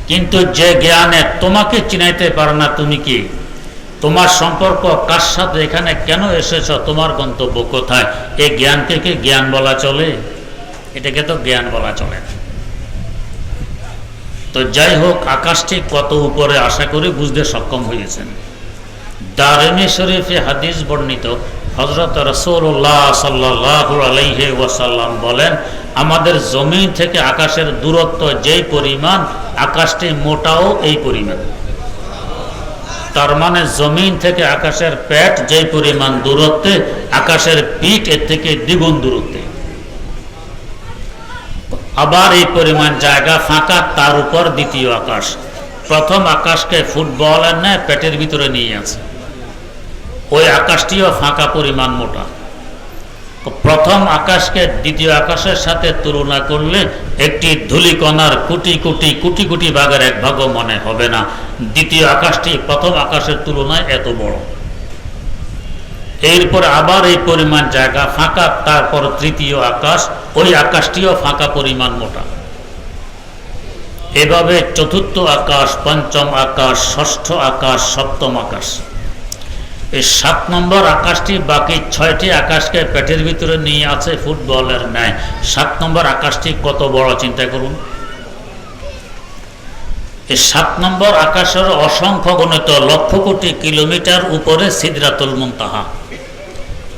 কিন্তু যে জ্ঞানে তোমাকে চিনাইতে পারে না তুমি কি, তোমার সম্পর্ক কার সাথে, এখানে কেন এসেছ, তোমার গন্তব্য কোথায়, এই জ্ঞানকে কি জ্ঞান বলা চলে? এটাকে তো জ্ঞান বলা চলে না। তো যাই হোক, আকাশটি কত উপরে আশা করি বুঝতে সক্ষম হয়েছেন। দারমি শরীফে হাদিস বর্ণিত, হযরত রাসূলুল্লাহ সাল্লাল্লাহু আলাইহি ওয়াসাল্লাম বলেন, আমাদের জমিন থেকে আকাশের দূরত্ব যেই পরিমাণ, আকাশটি মোটাও এই পরিমাণ। তার মানে জমিন থেকে আকাশের পেট যেই পরিমাণ দূরত্বে, আকাশের পিঠ এর থেকে দ্বিগুণ দূরত্বে। আবার এই পরিমাণ জায়গা ফাঁকা, তার উপর দ্বিতীয় আকাশ। প্রথম আকাশকে ফুটবলের ন্যায় পেটের ভিতরে নিয়ে আছে, ওই আকাশটিও ফাঁকা পরিমাণ মোটা। প্রথম আকাশকে দ্বিতীয় আকাশের সাথে তুলনা করলে একটি ধূলিকণার কোটি কোটি কোটি কোটি ভাগের এক ভাগও মনে হবে না। দ্বিতীয় আকাশটি প্রথম আকাশের তুলনায় এত বড়। এরপর আবার এই পরিমাণ জায়গা ফাঁকা, তারপর তৃতীয় আকাশ, ওই আকাশটিও ফাঁকা পরিমাণ মোটা। এভাবে চতুর্থ আকাশ, পঞ্চম আকাশ, ষষ্ঠ আকাশ, সপ্তম আকাশ। এই 7 নম্বর আকাশটি বাকি 6টি আকাশকে পেটের ভিতরে নিয়ে আছে ফুটবলের ন্যায়। 7 নম্বর আকাশটি কত বড় চিন্তা করুন। এই 7 নম্বর আকাশের অসংখ্য গণিত লক্ষ কোটি কিলোমিটার উপরে সিদরাতুল মুনতাহা।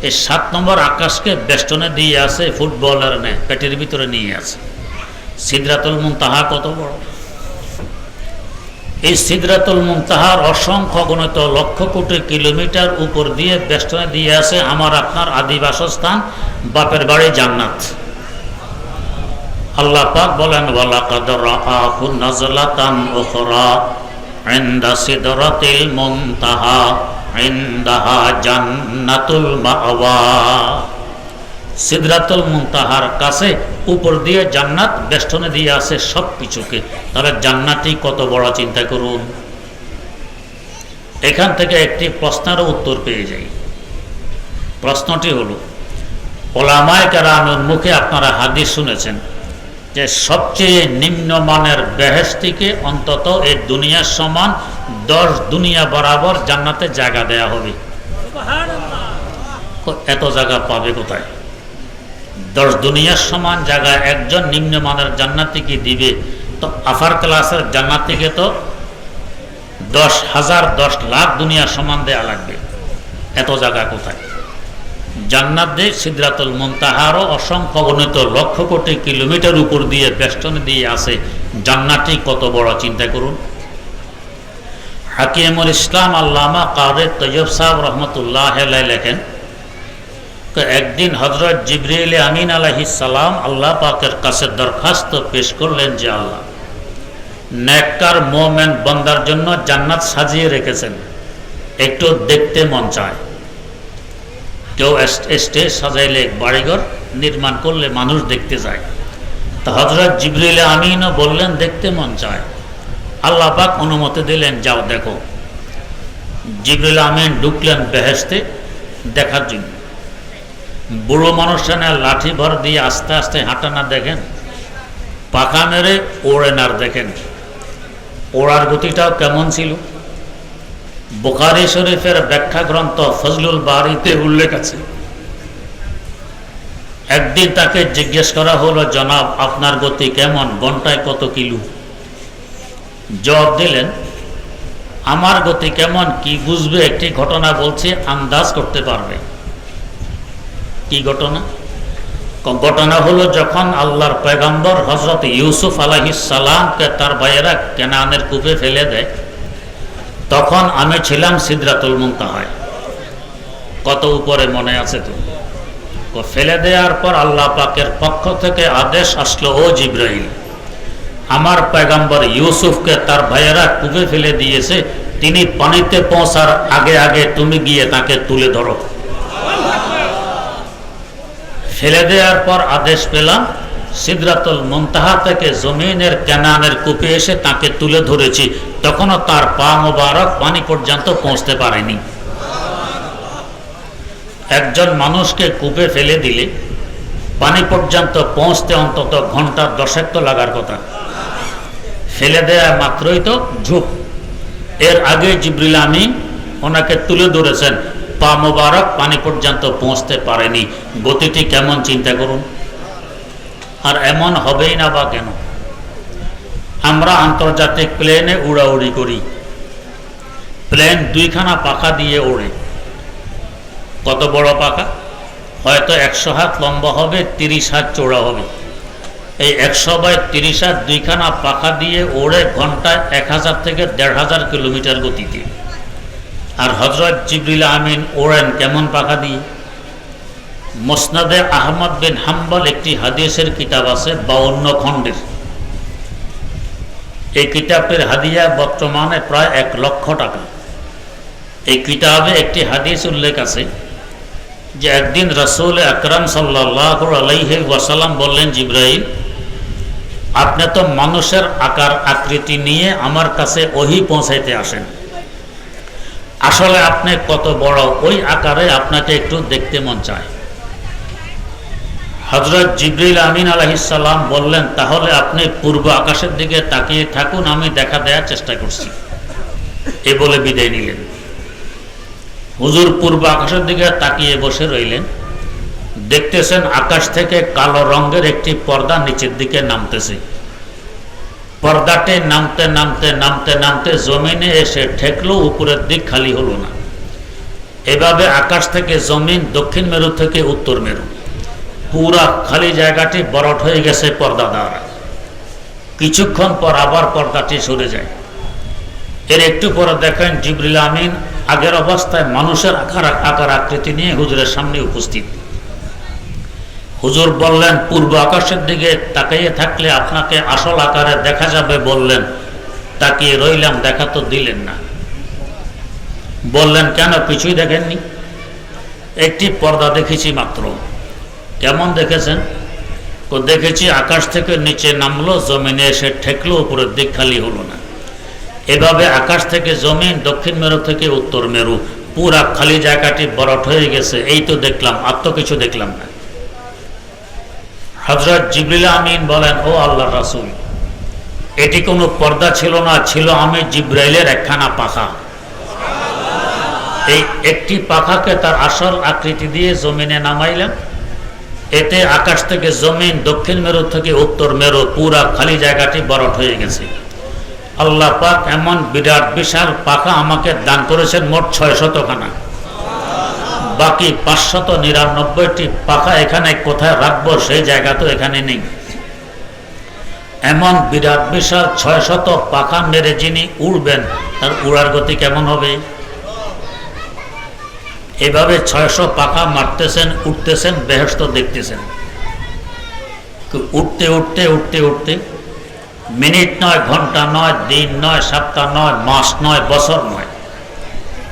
এই 7 নম্বর আকাশকে বেষ্টনে দিয়ে আছে ফুটবলের ন্যায়, পেটের ভিতরে নিয়ে আছে। সিদরাতুল মুনতাহা কত বড়! এই সিদরাতুল মুনতাহার অসংখ্য গণিত লক্ষ কোটি কিলোমিটার উপর দিয়ে বেষ্টনে দিয়ে আছে আমার আপনার আদি বাসস্থান, বাপের বাড়ি জান্নাত। আল্লাহ পাক বলেন, ওয়ালাকাদ রাআহু নাজলাতান উখরা ইনদা সিদরাতিল মুনতাহা ইনদাহা জান্নাতুল মাওয়া। সিদরাতুল মুনতাহার কাছে উপর দিয়ে জান্নাত, বেষ্টনে দিয়ে আছে সব কিছুকে। তাহলে জান্নাতই কত বড় চিন্তা করুন। এখান থেকে একটি প্রশ্নেরও উত্তর পেয়ে যাই। প্রশ্নটি হলো, ওলামায়ে কেরামের মুখে আপনারা হাদিস শুনেছেন যে সবচেয়ে নিম্নমানের বেহেশতিকে অন্তত এই দুনিয়ার সমান 10 দুনিয়া বরাবর জান্নাতে জায়গা দেয়া হবে। এত জায়গা পাবে কোথায়? 10 দুনিয়ার সমান জায়গায় একজন নিম্নমানের জান্নাতীকে দিবে, তো আফার ক্লাসের জান্নাতীকে তো 10,000 10 লাখ দুনিয়ার সমান দেয়া লাগবে। এত জায়গা কোথায়? জান্নাত দিয়ে সিদরাতুল মুনতাহারও অসংখ্য গণিত লক্ষ কোটি কিলোমিটার উপর দিয়ে বেষ্টনে দিয়ে আছে। জান্নাতই কত বড় চিন্তা করুন। হাকিমুল ইসলাম আল্লামা কারি তৈয়ব সাহেব রহমতুল্লাহ আলাইহি লেখেন, একদিন হযরত জিবরিল আমিন আলাইহিস সালাম আল্লাহ পাকের কাছে দরখাস্ত পেশ করলেন যে আল্লাহ, নেককার মুমিন বান্দার জন্য জান্নাত সাজিয়ে রেখেছেন, একটু দেখতে মন চায়। কেউ স্টেজ সাজাইলে, বাড়িঘর নির্মাণ করলে মানুষ দেখতে যায়। তো হযরত জিবরিল আমিনও বললেন দেখতে মন চায়। আল্লাহ পাক অনুমতি দিলেন, যাও দেখো। জিবরিল আমিন ঢুকলেন বেহেশতে দেখার জন্য। বুড়ো মানুষের লাঠি ভর দিয়ে আস্তে আস্তে হাঁটা না দেখেন, পাখা মেরে ওড়ে না দেখেন। ওড়ার গতিটাও কেমন ছিল? বুখারী শরীফের ব্যাখ্যা গ্রন্থ ফজলুল বারীতে উল্লেখ আছে। একদিন তাকে জিজ্ঞেস করা হলো, জনাব আপনার গতি কেমন, ঘন্টায় কত কিলো? জবাব দিলেন, আমার গতি কেমন কি বুঝবে? একটি ঘটনা বলছি, আন্দাজ করতে পারবে। কি ঘটনা? ঘটনা হলো, যখন আল্লাহর পয়গম্বর হযরত ইউসুফ আলাইহিস সালামকে তার ভাইয়েরা কেনানের কূপে ফেলে দেয়, তখন আমি ছিলাম সিদরাতুল মুনতাহায়। কত উপরে মনে আছে তো? ফেলে দেওয়ার পর আল্লাহ পাকের পক্ষ থেকে আদেশ আসলো, ও জিবরাইল, আমার পয়গম্বর ইউসুফকে তার ভাইয়েরা কূপে ফেলে দিয়েছে, তিনি পানিতে পৌঁছার আগে আগে তুমি গিয়ে তাকে তুলে ধরো। ফেলে দেওয়ার পর আদেশ পেলাম, সিদরাতুল মুনতাহা থেকে জমিনের কেনানের কূপে এসে তাকে তুলে ধরেছি, তখনও তার পা মোবারক পানি পর্যন্ত পৌঁছতে পারেনি। একজন মানুষকে কূপে ফেলে দিলে পানি পর্যন্ত পৌঁছতে অন্তত ঘন্টা 10 তো লাগার কথা। ফেলে দেয়া মাত্রই তো ঝুপ। এর আগে জিবরিল আমিন ওনাকে তুলে ধরেছেন, পা মোবারক পানি পর্যন্ত পৌঁছতে পারেনি। গতিটি কেমন চিন্তা করুন। আর এমন হবেই না বা কেন? আমরা আন্তর্জাতিক প্লেনে উড়াউড়ি করি, প্লেন 2খানা পাখা দিয়ে ওড়ে। কত বড় পাখা? হয়তো 100 হাত লম্বা হবে, 30 হাত চওড়া হবে। এই 100 বাই 30 হাত 2খানা পাখা দিয়ে ওড়ে ঘন্টায় 1000 থেকে 1500 কিলোমিটার গতিতে। আর হযরত জিবরিল আমিন ওড়েন কেমন পাখা দিয়ে? মুসনাদে আহমদ বিন হাম্বল একটি হাদিসের কিতাব আছে 52 খণ্ডের। এই কিতাবের হাদিয়া বর্তমানে প্রায় 1 লক্ষ টাকা। এই কিতাবে একটি হাদিস উল্লেখ আছে যে একদিন রাসূল আকরাম সাল্লাল্লাহু আলাইহি ওয়াসাল্লাম বললেন, জিবরাইল, আপনি তো মানুষের আকার আকৃতি নিয়ে আমার কাছে ওহী পৌঁছাইতে আসেন, আসলে আপনি কত বড় ওই আকারে আপনাকে একটু দেখতে মন চায়। হযরত জিবরিল আমিন আলাইহিস সালাম বললেন, তাহলে আপনি পূর্ব আকাশের দিকে তাকিয়ে থাকুন, আমি দেখা দেওয়ার চেষ্টা করছি। এ বলে বিদায় নিলেন। হুজুর পূর্ব আকাশের দিকে তাকিয়ে বসে রইলেন। দেখতেছেন আকাশ থেকে কালো রঙের একটি পর্দা নিচের দিকে নামতেছে। পর্দাটি নামতে নামতে নামতে নামতে জমিনে এসে ঠেকলো, উপরের দিক খালি হলো না। এভাবে আকাশ থেকে জমিন, দক্ষিণ মেরু থেকে উত্তর মেরু, পুরা খালি জায়গাটি বরট হয়ে গেছে পর্দা দ্বারা। কিছুক্ষণ পর আবার পর্দাটি সরে যায়। এর একটু পরে দেখেন জিবরিল আমিন আগের অবস্থায় মানুষের আকার আকৃতি নিয়ে হুজুরের সামনে উপস্থিত। হুজুর বললেন, পূর্ব আকাশের দিকে তাকিয়ে থাকলে আপনাকে আসল আকারে দেখা যাবে। বললেন, তাকিয়ে রইলাম, দেখা তো দিলেন না। বললেন, কেন, কিছুই দেখেননি? একটি পর্দা দেখেছি মাত্র। কেমন দেখেছেন? তো দেখেছি আকাশ থেকে নিচে নামলো, জমিনে এসে ঠেকলো, উপরের দিক খালি হলো না। এভাবে আকাশ থেকে জমিন, দক্ষিণ মেরু থেকে উত্তর মেরু, পুরা খালি জায়গাটি বরট হয়ে গেছে। এই তো দেখলাম, আর তো কিছু দেখলাম না। হযরত জিবরিল আমিন বলেন, ও আল্লাহর রাসূল, এটি কোনো পর্দা ছিল না, ছিল আমি জিবরাইলের একখানা পাখা। এই একটি পাখাকে তার আসল আকৃতি দিয়ে জমিনে নামাইলাম। এতে আকাশ থেকে জমিন, দক্ষিণ মেরু থেকে উত্তর মেরু, পুরা খালি জায়গাটি বরট হয়ে গেছে। আল্লাহ পাক এমন বিরাট বিশাল পাখা আমাকে দান করেছেন মোট 600 খানা। বাকি 599টি পাখা এখানে কোথায় রাখবো সেই জায়গা তো এখানে নেই। এমন বিরাট বিশাল 600 পাখা মেরে যিনি উড়বেন, তার উড়ার গতি কেমন হবে? এভাবে 600 পাখা মারতেছেন, উঠতেছেন, বেহেশত দেখতেছেন। উঠতে উঠতে উঠতে উঠতে মিনিট নয়, ঘন্টা নয়, দিন নয়, সপ্তাহ নয়, মাস নয়, বছর নয়,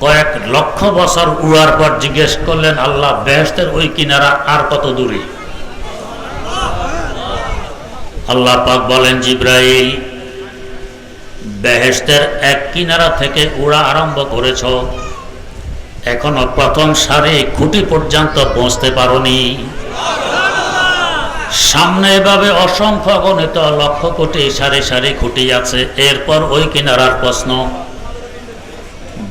কয়েক লক্ষ বছর উড়ার পর জিজ্ঞেস করলেন, আল্লাহ, বেহেশতের ওই কিনারা আর কত দূরে? আল্লাহ পাক বলেন, জিবরাইল, বেহেশতের এক কিনারা থেকে উড়া আরম্ভ করেছ, এখনো প্রথম সারি খুঁটি পর্যন্ত পৌঁছতে পারোনি। সামনে এভাবে অসংখ্য গণিত লক্ষ কোটি সারি সারি খুঁটি আছে, এরপর ওই কিনারার প্রশ্ন।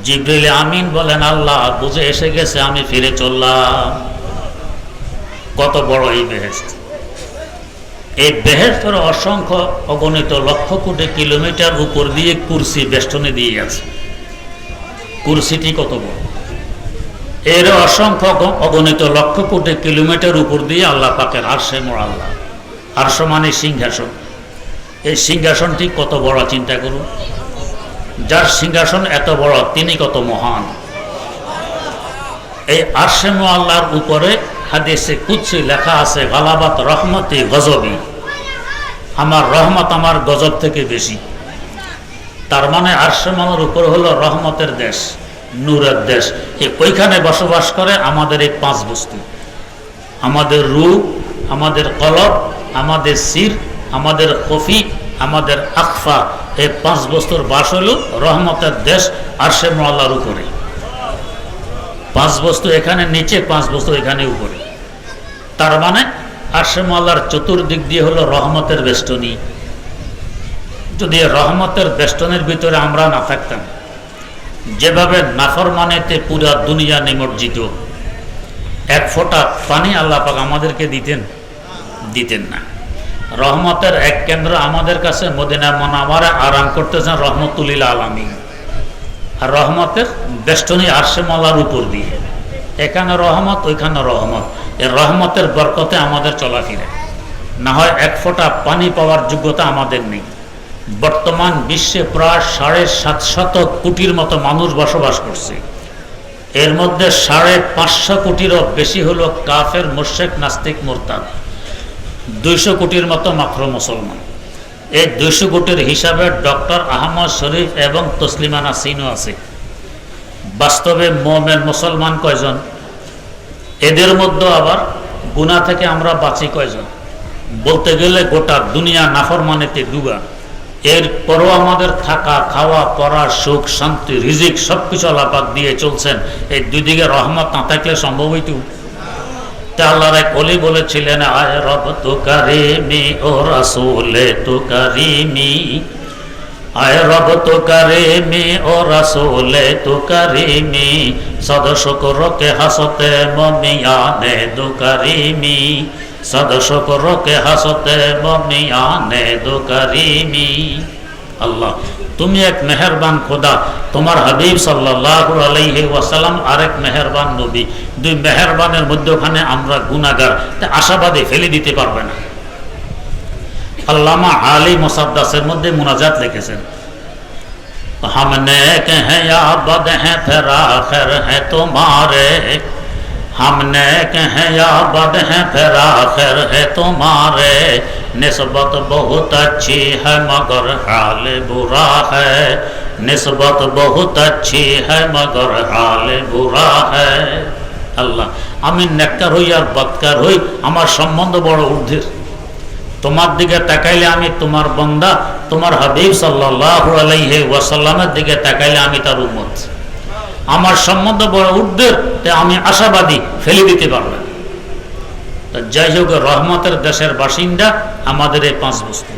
জিবরিল আমিন বলেন, আল্লাহ, বুঝে এসে গেছে, আমি ফিরে চললাম। কত বড় এই বেহেশত! এই বেহেশতের অসংখ্য অগণিত লক্ষ কোটি কিলোমিটার উপর দিয়ে কুরসি বেষ্টনী দিয়ে আছে। কুরসিটি কত বড়! এর অসংখ্য অগণিত লক্ষ কোটি কিলোমিটার উপর দিয়ে আল্লাহ পাকের আরশে মোয়াল্লা। আরশ মানে সিংহাসন। এই সিংহাসনটি কত বড় চিন্তা করুন। যার সিংহাসন এত বড়, তিনি কত মহান। এই আরশে মোয়াল্লার উপরে হাদিসে কুদসি লেখা আছে, গালাবাত রহমতি গজবি, আমার রহমত আমার গজব থেকে বেশি। তার মানে আরশে মোয়াল্লার উপর হলো রহমতের দেশ, নূরের দেশ। ওইখানে বসবাস করে আমাদের এই 5 বস্তু, আমাদের রূহ, আমাদের কলব, আমাদের সির, আমাদের খফি, আমাদের আখফা। এই 5 বস্তুর বাস হলো রহমতের দেশ আরশে মোয়াল্লার উপরে। 5 বস্তু এখানে নিচে, 5 বস্তু এখানে উপরে। তার মানে আরশে মোয়াল্লার চতুর্দিক দিয়ে হলো রহমতের বেষ্টনী। যদি রহমতের বেষ্টনের ভিতরে আমরা না থাকতাম, যেভাবে নাফরমানেতে পুরা দুনিয়া নিমজ্জিত, এক ফোঁটা পানি আল্লাহ পাক আমাদেরকে দিতেন না। রহমতের এক কেন্দ্র আমাদের কাছে মদিনা মুনাওয়ারা আরাম করতেছেন রহমতুল্লিল আলামিন, আর রহমতের বেষ্টনী আরশে মাওলার উপর দিয়ে, এখানে রহমত ওইখানে রহমত। এই রহমতের বরকতে আমাদের চলাফেরা, না হয় এক ফোঁটা পানি পাওয়ার যোগ্যতা আমাদের নেই। বর্তমান বিশ্বে প্রায় 750 কোটির মতো মানুষ বসবাস করছে। এর মধ্যে 550 কোটিরও বেশি হলো কাফের, মুশরিক, নাস্তিক, মুরতাদ। 200 কোটির মতো মাত্র মুসলমান। এই 200 কোটির হিসাবে ডক্টর আহমদ শরীফ এবং তসলিমা নাসরিনও আছে। বাস্তবে মুমিন মুসলমান কয়জন? এদের মধ্যে আবার গুনাহ থেকে আমরা বাঁচি কয়জন? বলতে গেলে গোটা দুনিয়া নাফরমানিতে ডুবা। এরপরও আমাদের থাকা, খাওয়া, পড়া, সুখ, শান্তি, রিজিক সবকিছু আল্লাহ পাক দিয়ে চলছেন। এই দুই দিকে রহমত না থাকলে সম্ভব হইতো? আল্লাহর এক ওলি বলেছিলেন, আয় রব তু কারিমি ও রাসূলে তু কারিমি, আয় রব তু কারিমি ও রাসূলে তু কারিমি, সদ শুকর কে হাসতে মুমিয়ানে দু কারিমি, সদ শুকর কে হাসতে মুমিয়ানে দু কারিমি। আল্লাহ, তুমি এক মেহেরবান খোদা, তোমার হাবিব সাল্লাল্লাহু আলাইহি ওয়াসাল্লাম আরেক মেহেরবান নবী। দুই মেহেরবানের মধ্যখানে আমরা গুনাহগার, তা আশাবাদী ফেলে দিতে পারবে না। আল্লামা আলী মুসাদ্দাসের মধ্যে মুনাজাত লিখেছেন, হামনে কে হ্যাঁ আবাদ হ্যাঁ ফির আখির হ্যাঁ তোমারে, हमने कहे आबाद हैं फिर आखिर है तुम्हारे, निस्बत बहुत अच्छी है मगर हाल बुरा है, निस्बत बहुत अच्छी है मगर हाल बुरा है। আল্লাহ, আমি নেককার হই আর বদকার হই, আমার সম্বন্ধ বড় ঊর্ধ্বের। তোমার দিকে তাকাইলে আমি তোমার বান্দা, তোমার হাবিব সাল্লাল্লাহু আলাইহি ওয়াসাল্লামের দিকে তাকাইলে আমি তার উম্মত। আমার সম্বন্ধ বড় ঊর্ধ্বের, তাই আমি আশাবাদী ফেলে দিতে পারবেন। যাই হোক, রহমতের দেশের বাসিন্দা আমাদের এই 5 বস্তু।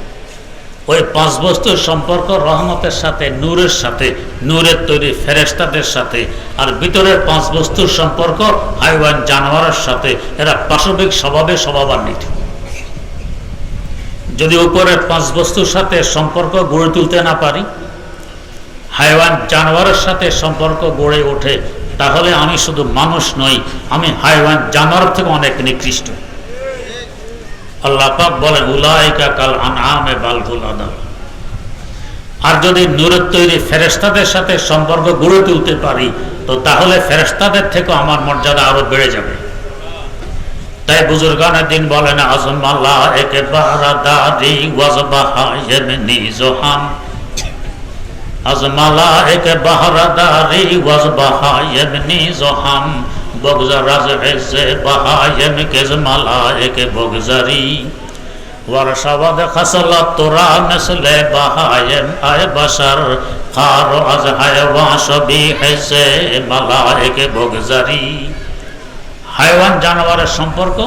ওই 5 বস্তুর সম্পর্ক রহমতের সাথে, নূরের সাথে, নূরের তৈরি ফেরেশতাদের সাথে। আর ভিতরের 5 বস্তুর সম্পর্ক হাইওয়ান জানোয়ারের সাথে। এরা পাশবিক স্বভাবে স্বভাবান্বিত। যদি উপরের 5 বস্তুর সাথে সম্পর্ক গড়ে তুলতে না পারি, হাইওয়ান জানোয়ারের সাথে সম্পর্ক গড়ে ওঠে, তাহলে আমি শুধু মানুষ নই, আমি হাইওয়ান জানোয়ার থেকে অনেক নিকৃষ্ট। আল্লাহ পাক বলেন, উলাইকা কাল আনআমে বাল হুম আদাল। আর যদি নূরের তৈরি ফেরেশতাদের সাথে সম্পর্ক গড়ে তুলতে পারি, তো তাহলে ফেরেশতাদের থেকে আমার মর্যাদা আরো বেড়ে যাবে। তাই বুজুর্গানে দিন বলেন, আযম আল্লাহ একে বারাদারি ওয়াজবাহা ইয়ামনি জোহাম, আজমালা একে বাহারাদারি ওয়াজবাহা ইয়ামনি জোহাম, বগজারাজ এসে বাহায়েম কেজমালা একে বগজারি, ওয়ারশাওয়াদ খাসলাত তোরা নসলে বাহায়েম আয় বাশার, খারো আজ হায়ওয়ান সবি হেসে মালা একে বগজারি। হাইওয়ান জানোয়ারের সম্পর্ক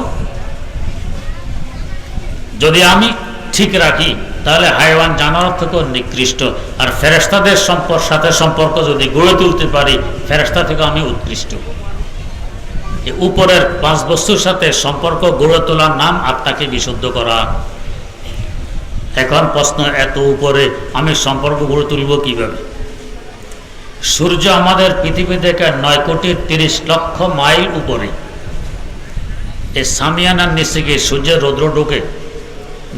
যদি আমি ঠিক রাখি, তাহলে হাইওয়ান জানোয়ার থেকেও নিকৃষ্ট। আর ফেরেশতাদের সাথে সম্পর্ক যদি গড়ে তুলতে পারি, ফেরেশতা থেকে আমি উৎকৃষ্ট। উপরের 5 বস্তুর সাথে সম্পর্ক গড়ে তোলার নাম আত্মাকে বিশুদ্ধ করা। এখন প্রশ্ন, এত উপরে আমি সম্পর্ক গড়ে তুলব কিভাবে? সূর্য আমাদের পৃথিবী থেকে 9,30,00,000 মাইল উপরে। এই সামিয়ানার নিচে গিয়ে সূর্যের রৌদ্র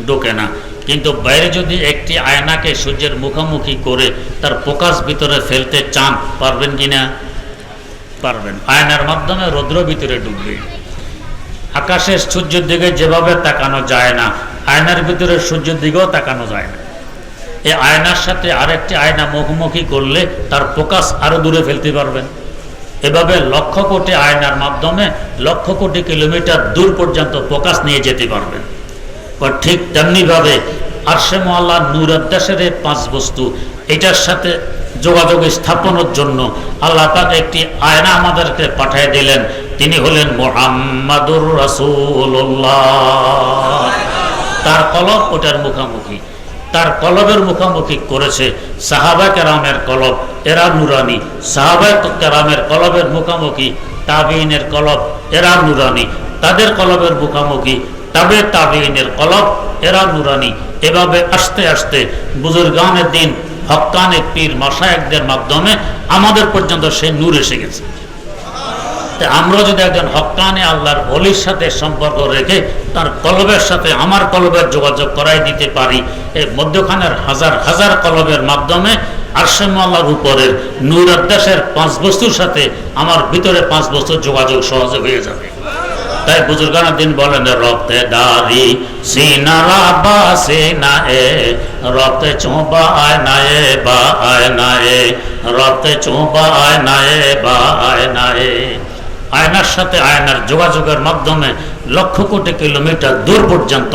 ঢোকে না। কিন্তু বাইরে যদি একটি আয়নাকে সূর্যের মুখোমুখি করে তার প্রকাশ ভিতরে ফেলতে চান, পারবেন কিনা? পারবেন। আয়নার মাধ্যমে রৌদ্র ভিতরে ঢুকবে। আকাশের সূর্যের দিকে যেভাবে তাকানো যায় না, আয়নার ভিতরে সূর্যের দিকেও তাকানো যায় না। এই আয়নার সাথে আরেকটি আয়না মুখোমুখি করলে তার প্রকাশ আরো দূরে ফেলতে পারবেন। এভাবে লক্ষ কোটি আয়নার মাধ্যমে লক্ষ কোটি কিলোমিটার দূর পর্যন্ত প্রকাশ নিয়ে যেতে পারবেন। ঠিক তেমনিভাবে আরশে মুআল্লা নূরের দেশের 5 বস্তু, এটার সাথে যোগাযোগ স্থাপনের জন্য আল্লাহ পাক একটি আয়না আমাদেরকে পাঠিয়ে দিলেন। তিনি হলেন মুহাম্মাদুর রাসূলুল্লাহ। তার কলব ওটার মুখোমুখি। তার কলবের মুখোমুখি করেছে। সাহাবা কেরামের কলব এরা নুরানি, সাহাবা কেরামের কলবের মুখোমুখি তাবিইনের কলব এরা নুরানি, তাদের কলবের মুখোমুখি তাবে তাবিইনের কলব এরা নুরানি। এভাবে আস্তে আস্তে বুজুর্গানের দিন হক্কানে পীর মাশায়েখদের মাধ্যমে আমাদের পর্যন্ত সেই নূর এসে গেছে। আমরা যদি একজন হক্কানে আল্লাহর ওলির সাথে সম্পর্ক রেখে তার কলবের সাথে আমার কলবের যোগাযোগ করাই দিতে পারি, এই মধ্যখানের হাজার হাজার কলবের মাধ্যমে আরশে আল্লাহর উপরের নূর আদেশের 5 বস্তুর সাথে আমার ভিতরে 5 বস্তুর যোগাযোগ সহজে হয়ে যাবে। তাই বুজুর্গানের দিন বলেন, রক্তে দাড়ি সিনারা বা সিনায়ে, রক্তে চোবা আয় নায়ে বা আয় নায়ে, রক্তে চোবা আয় নায়ে বা আয় নায়ে। আয়নার সাথে আয়নার যোগাযোগের মাধ্যমে লক্ষ কোটি কিলোমিটার দূর পর্যন্ত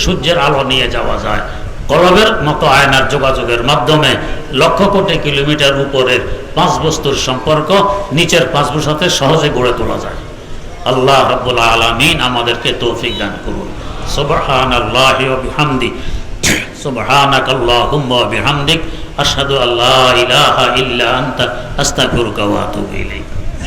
সূর্যের আলো নিয়ে যাওয়া যায়। কলবের মতো আয়নার যোগাযোগের মাধ্যমে লক্ষ কোটি কিলোমিটার উপরের 5 বস্তুর সম্পর্ক নিচের 5 বস্তুর সাথে সহজে গড়ে তোলা যায়। আল্লাহ রাব্বুল আলামিন আমাদেরকে তৌফিক দান করুন। সুবহানাল্লাহি ওয়া বিহামদি, সুবহানাকাল্লাহুম্মা ওয়া বিহামদিক, আশহাদু আল্লা ইলাহা ইল্লা আনতা, আস্তাগফিরুকা ওয়া আতুবু ইলাইক।